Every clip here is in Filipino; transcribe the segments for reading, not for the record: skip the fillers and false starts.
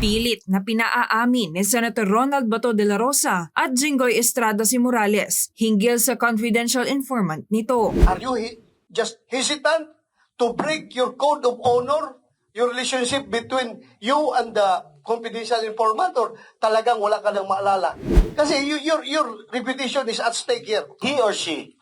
Pilit na pinaaamin ni Senator Ronald Bato de la Rosa at Jinggoy Estrada si Morales hinggil sa confidential informant nito. Are you just hesitant to break your code of honor, your relationship between you and the confidential informant, or talagang wala ka nang maalala? Kasi your reputation is at stake here. He or she.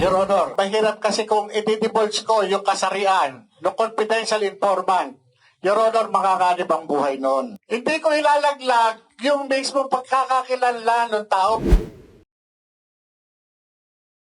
Your Honor, mahirap kasi kung i-divulge ko yung kasarian ng confidential informant. Your Honor, makakanib ang buhay nun. Hindi ko ilalaglag yung mismo pagkakakilanlan ng tao.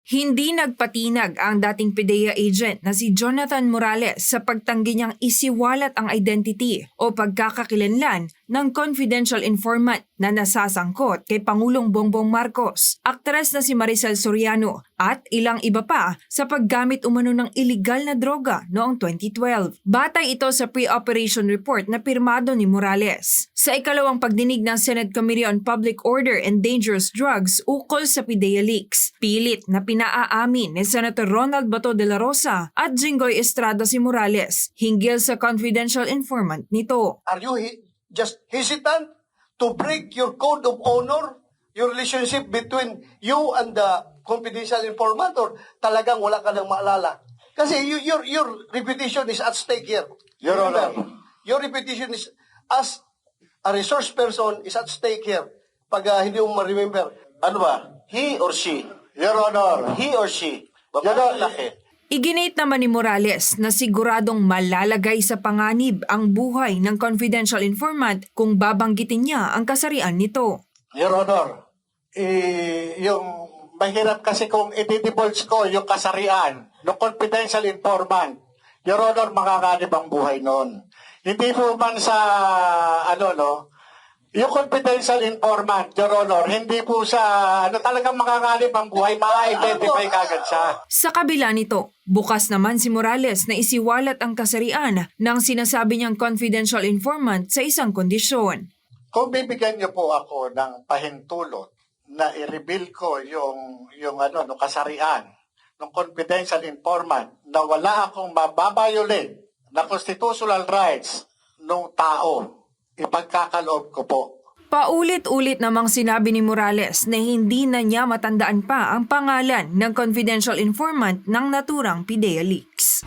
Hindi nagpatinag ang dating PIDEA agent na si Jonathan Morales sa pagtanggi niyang isiwalat ang identity o pagkakakilanlan ng confidential informant na nasasangkot kay Pangulong Bongbong Marcos, aktres na si Maricel Soriano at ilang iba pa sa paggamit umano ng iligal na droga noong 2012. Batay ito sa pre-operation report na pirmado ni Morales. Sa ikalawang pagdinig ng Senate Committee on Public Order and Dangerous Drugs ukol sa PIDEA leaks, pilit na pinaamin ni Senator Ronald Bato de la Rosa at Jinggoy Estrada si Morales hinggil sa confidential informant nito. Are you just hesitant to break your code of honor, your relationship between you and the confidential informant, or talagang wala ka nang maalala? Kasi your reputation is at stake here. Your Honor. Your reputation is as a resource person is at stake here. Pag hindi mo ma-remember. Ano ba? He or she? Your Honor, he or she? Laki. Iginit naman ni Morales na siguradong malalagay sa panganib ang buhay ng confidential informant kung babanggitin niya ang kasarian nito. Your Honor, yung mahirap kasi kung i-divulge ko yung kasarian ng confidential informant. Your Honor, makakanib ang buhay nun. Hindi po man sa, yung confidential informant, Your Honor, hindi po sa, talagang makakanib ang buhay, ma-identify kagad siya. Sa kabila nito, bukas naman si Morales na isiwalat ang kasarian ng sinasabi niyang confidential informant sa isang kondisyon. Kung bibigyan niyo po ako ng pahintulot na i-reveal ko yung kasarian ng confidential informant na wala akong mababiolate na constitutional rights ng tao, ipagkakaloob ko po. Paulit-ulit namang sinabi ni Morales na hindi na niya matandaan pa ang pangalan ng confidential informant ng naturang PIDEA leaks.